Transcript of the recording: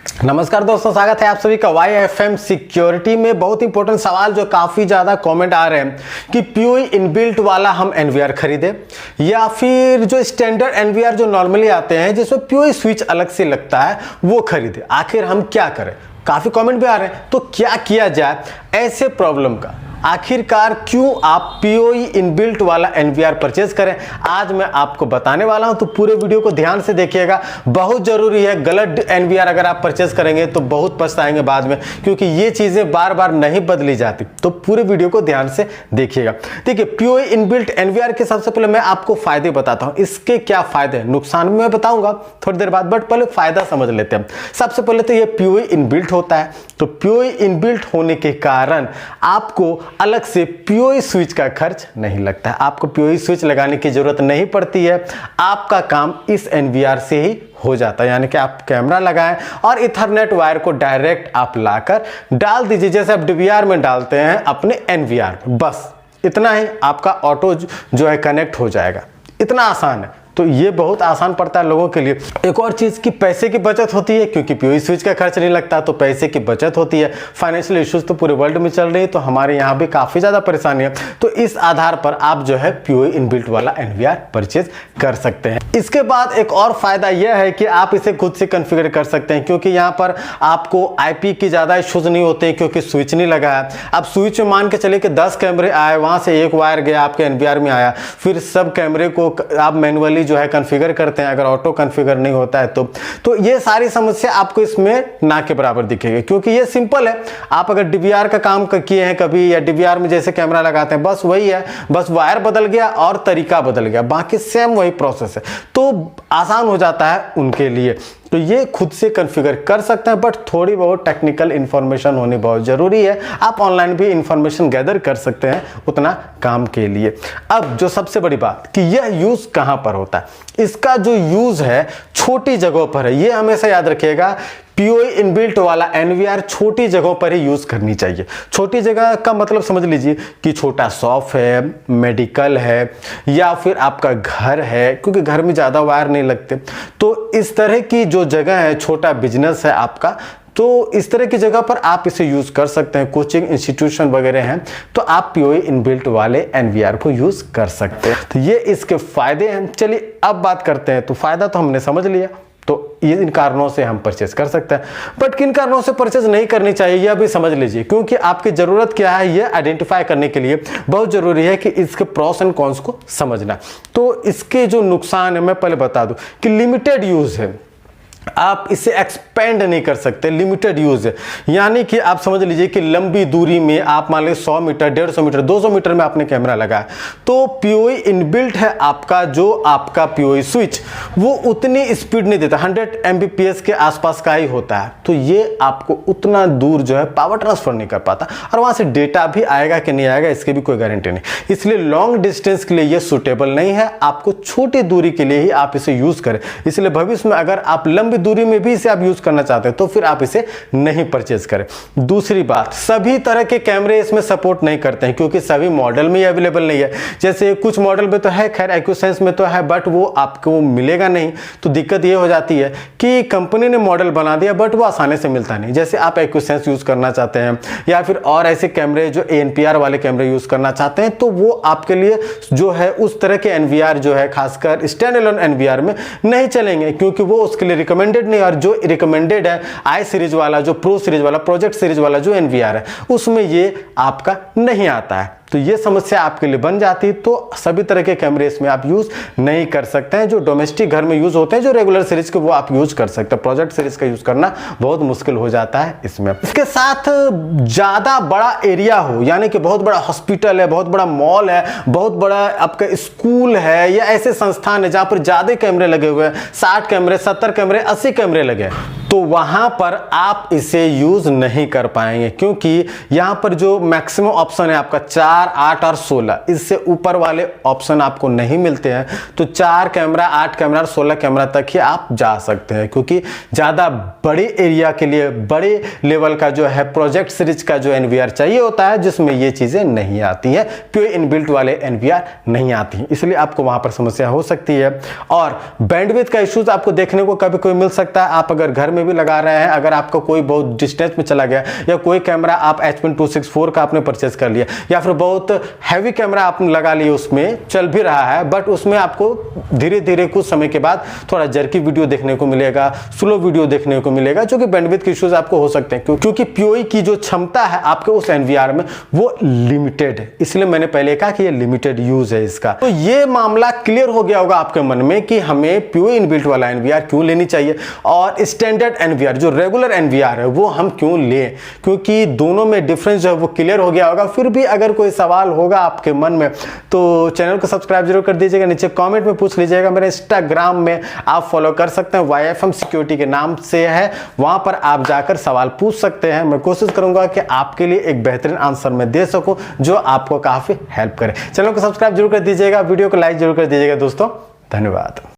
नमस्कार दोस्तों, स्वागत है आप सभी का YFM सिक्योरिटी में। बहुत इंपॉर्टेंट सवाल जो काफ़ी ज़्यादा कमेंट आ रहे हैं कि POE इनबिल्ट वाला हम NVR खरीदे या फिर जो स्टैंडर्ड NVR जो नॉर्मली आते हैं जिसमें POE स्विच अलग से लगता है वो खरीदे। आखिर हम क्या करें? काफ़ी कमेंट भी आ रहे हैं, तो क्या किया जाए ऐसे प्रॉब्लम का? आखिरकार क्यों आप POE इनबिल्ट वाला NVR परचेज करें, आज मैं आपको बताने वाला हूं। तो पूरे वीडियो को ध्यान से देखिएगा, बहुत जरूरी है। गलत NVR अगर आप परचेज करेंगे तो बहुत पछताएंगे बाद में, क्योंकि ये चीजें बार बार नहीं बदली जाती। तो पूरे वीडियो को ध्यान से देखिएगा। देखिए, POE इनबिल्ट NVR के सबसे पहले मैं आपको फायदे बताता हूं। इसके क्या फायदे हैं, नुकसान भी मैं बताऊंगा थोड़ी देर बाद, बट पहले फायदा समझ लेते हैं। सबसे पहले तो ये POE इनबिल्ट होता है, तो POE इनबिल्ट होने के कारण आपको अलग से POE स्विच का खर्च नहीं लगता है। आपको POE स्विच लगाने की जरूरत नहीं पड़ती है, आपका काम इस NVR से ही हो जाता है। यानी कि आप कैमरा लगाएं और इथरनेट वायर को डायरेक्ट आप लाकर डाल दीजिए, जैसे आप DVR में डालते हैं अपने NVR में। बस इतना ही, आपका ऑटो जो है कनेक्ट हो जाएगा। इतना आसान है। तो ये बहुत आसान पड़ता है लोगों के लिए। एक और चीज़ की पैसे की बचत होती है, क्योंकि POE स्विच का खर्च नहीं लगता, तो पैसे की बचत होती है। फाइनेंशियल इश्यूज तो पूरे वर्ल्ड में चल रही है, तो हमारे यहाँ भी काफ़ी ज़्यादा परेशानी है। तो इस आधार पर आप जो है POE इनबिल्ट वाला NVR परचेज कर सकते हैं। इसके बाद एक और फायदा यह है कि आप इसे खुद से कॉन्फ़िगर कर सकते हैं, क्योंकि यहाँ पर आपको IP की ज़्यादा इश्यूज नहीं होते हैं, क्योंकि स्विच नहीं लगा है। अब स्विच में मान के चलिए कि 10 कैमरे आए, वहाँ से एक वायर गया आपके NVR में आया, फिर सब कैमरे को आप मैनुअली जो है कॉन्फ़िगर करते हैं, अगर ऑटो कॉन्फ़िगर नहीं होता है तो ये सारी समस्या आपको इसमें ना के बराबर दिखेगी, क्योंकि ये सिंपल है। आप अगर DVR का काम किए हैं कभी, या DVR में जैसे कैमरा लगाते हैं, बस वही है, बस वायर बदल गया और तरीका बदल गया, बाकी सेम वही प्रोसेस है। तो आसान हो जाता है उनके लिए। तो ये खुद से कॉन्फ़िगर कर सकते हैं, बट थोड़ी बहुत टेक्निकल इंफॉर्मेशन होनी बहुत ज़रूरी है। आप ऑनलाइन भी इंफॉर्मेशन गैदर कर सकते हैं उतना काम के लिए। अब जो सबसे बड़ी बात कि यह यूज़ कहाँ पर होता है, इसका जो यूज़ है छोटी जगहों पर है। ये हमेशा याद रखिएगा, POE इनबिल्ट वाला NVR छोटी जगहों पर ही यूज़ करनी चाहिए। छोटी जगह का मतलब समझ लीजिए कि छोटा शॉप है, मेडिकल है, या फिर आपका घर है, क्योंकि घर में ज़्यादा वायर नहीं लगते। तो इस तरह की जो जगह है, छोटा बिजनेस है आपका, तो इस तरह की जगह पर आप इसे यूज़ कर सकते हैं। कोचिंग इंस्टीट्यूशन वगैरह हैं, तो आप POE इनबिल्ट वाले NVR को यूज़ कर सकते हैं। तो ये इसके फायदे हैं। चलिए अब बात करते हैं। तो फायदा तो हमने समझ लिया, तो ये इन कारणों से हम परचेज कर सकते हैं। बट किन कारणों से परचेज नहीं करनी चाहिए यह भी समझ लीजिए, क्योंकि आपकी ज़रूरत क्या है ये आइडेंटिफाई करने के लिए बहुत ज़रूरी है कि इसके प्रॉस एंड कॉन्स को समझना। तो इसके जो नुकसान है मैं पहले बता दूं कि लिमिटेड यूज़ है, आप इसे एक्सपेंड नहीं कर सकते, लिमिटेड यूज है। यानी कि आप समझ लीजिए कि लंबी दूरी में आप मान लीजिए 100 मीटर, 150 मीटर, 200 मीटर में आपने कैमरा लगाया, तो POE इनबिल्ट है आपका, जो आपका POE स्विच वो उतनी स्पीड नहीं देता, 100 Mbps के आसपास का ही होता है। तो ये आपको उतना दूर जो है पावर ट्रांसफर नहीं कर पाता, और वहां से डेटा भी आएगा कि नहीं आएगा इसकी भी कोई गारंटी नहीं। इसलिए लॉन्ग डिस्टेंस के लिए ये सुटेबल नहीं है। आपको छोटी दूरी के लिए ही आप इसे यूज करें। इसलिए भविष्य में अगर आप लंबी दूरी में भी इसे आप यूज करना चाहते हैं तो फिर आप इसे नहीं परचेज करें। दूसरी बात, सभी तरह के कैमरे इसमें सपोर्ट नहीं करते हैं, क्योंकि सभी मॉडल में अवेलेबल नहीं है। जैसे कुछ मॉडल में तो है, खैर एक्यूसेंस में तो है, बट वो आपको मिलेगा नहीं। तो दिक्कत ये हो जाती है कि कंपनी ने मॉडल बना दिया बट वो आसानी से मिलता नहीं। जैसे आप एक्यूसेंस यूज करना चाहते हैं या फिर और ऐसे कैमरे जो ANPR वाले कैमरे यूज करना चाहते हैं, तो वो आपके लिए जो है उस तरह के NVR जो है खासकर स्टैंड एलोन NVR में नहीं चलेंगे, क्योंकि वो उसके लिए रिकमेंडेड नहीं। और जो रिकमेंडेड है I सीरीज वाला, जो प्रो सीरीज वाला, प्रोजेक्ट सीरीज वाला जो NVR है, उसमें ये आपका नहीं आता है। तो ये समस्या आपके लिए बन जाती है। तो सभी तरह के कैमरे इसमें आप यूज नहीं कर सकते हैं। जो डोमेस्टिक घर में यूज होते हैं, जो रेगुलर सीरीज के, वो आप यूज कर सकते हैं। प्रोजेक्ट सीरीज का यूज करना बहुत मुश्किल हो जाता है इसमें। इसके साथ ज्यादा बड़ा एरिया हो, यानी कि बहुत बड़ा हॉस्पिटल है, बहुत बड़ा मॉल है, बहुत बड़ा आपका स्कूल है, या ऐसे संस्थान है जहां पर ज्यादा कैमरे लगे हुए हैं, 60 कैमरे, 70 कैमरे, 80 कैमरे लगे, तो वहां पर आप इसे यूज नहीं कर पाएंगे, क्योंकि यहां पर जो मैक्सिमम ऑप्शन है आपका 4 4, 8 और 16, इससे ऊपर वाले ऑप्शन आपको नहीं मिलते हैं। तो 4 कैमरा, 8 कैमरा और 16 कैमरा तक ही आप जा सकते हैं, क्योंकि ज़्यादा बड़ी एरिया के लिए बड़े लेवल का जो है प्रोजेक्ट सीरीज का जो NVR चाहिए होता है, जिसमें ये चीज़ें नहीं आती हैं, प्योर इनबिल्ट वाले NVR नहीं आती हैं, इसलिए आपको वहाँ पर समस्या हो सकती है। और बैंडविड्थ का इश्यूज आपको देखने को कभी कोई मिल सकता है। आप अगर घर में भी लगा रहे हैं, अगर आपका कोई बहुत डिस्टेंस में चला गया, या कोई कैमरा आप H.264 का आपने परचेस कर लिया, या फिर बहुत हैवी कैमरा आपने लगा लिया, उसमें चल भी रहा है, बट उसमें आपको धीरे धीरे कुछ समय के बाद थोड़ा जर्की वीडियो देखने को मिलेगा, स्लो वीडियो देखने को मिलेगा, जो कि बैंडविड्थ के इश्यूज आपको हो सकते हैं, क्योंकि POE की जो क्षमता है आपके उस NVR में वो लिमिटेड है। इसलिए मैंने पहले कहा कि ये लिमिटेड यूज है इसका। तो ये मामला क्लियर हो गया होगा आपके मन में कि हमें POE इनबिल्ट वाला NVR क्यों लेनी चाहिए, और स्टैंडर्ड NVR जो रेगुलर NVR है वो हम क्यों लें, क्योंकि दोनों में डिफरेंस जो है वो क्लियर हो गया होगा। फिर भी अगर कोई सवाल होगा आपके मन में तो चैनल को सब्सक्राइब जरूर कर दीजिएगा, नीचे कमेंट में पूछ लीजिएगा। मेरे इंस्टाग्राम में आप फॉलो कर सकते हैं, YFM सिक्योरिटी के नाम से है, वहां पर आप जाकर सवाल पूछ सकते हैं। मैं कोशिश करूंगा कि आपके लिए एक बेहतरीन आंसर मैं दे सकूं जो आपको काफी हेल्प करे। चैनल को सब्सक्राइब जरूर कर दीजिएगा, वीडियो को लाइक जरूर कर दीजिएगा दोस्तों। धन्यवाद।